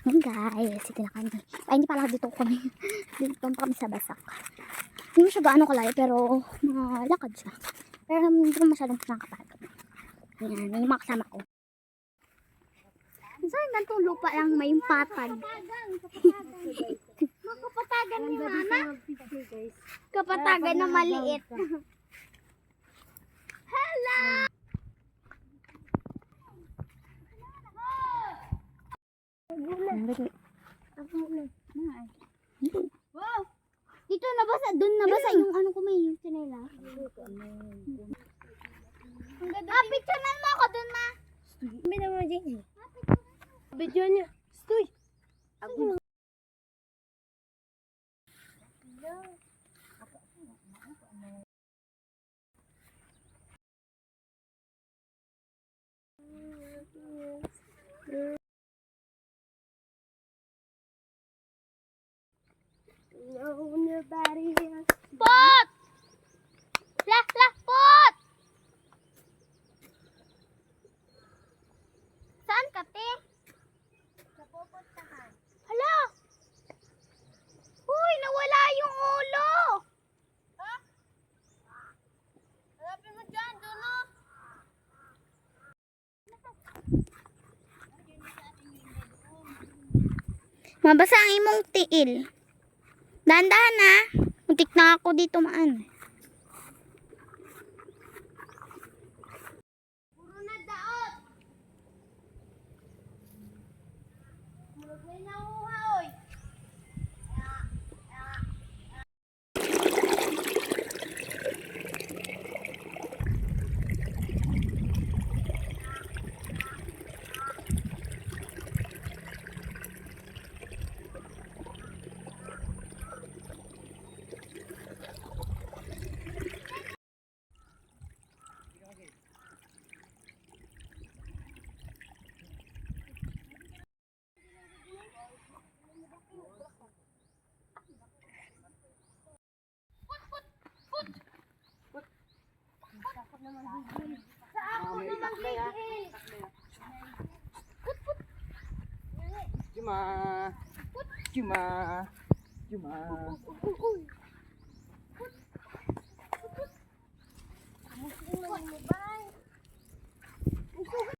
Ngayon guys, ito na kami. Ay, hindi pala dito kami. Dito pa kami sa Basak. Hindi mo siya gaano kalayo, pero malakad siya. Pero hindi ko masyadong nakakapagod. Ayan, may mga kasama ko. So, ganitong lupa lang may patag. Makapatagan ni Mama. Kapatagan na maliit. Hello! Wow! Dito nabasa, dun nabasa yung ano ko may yung sinela. Picturean mo ako dun, Ma. May naman dyan eh. Video niya. Stoy. Ako. Nobody else. Pot! Pot! Saan ka, te? Napupuntahan. Hala! Uy, nawala yung ulo! Ha? Hanapin mo dyan, doon no? Mabasa ang imong tiil. Dahan-dahan na. Muntik na ako dito maan. Puro na daot. May nahuha, oy. Sa ako naman gigil. Cuma, cuma, cuma. Kamusta naman mo ba?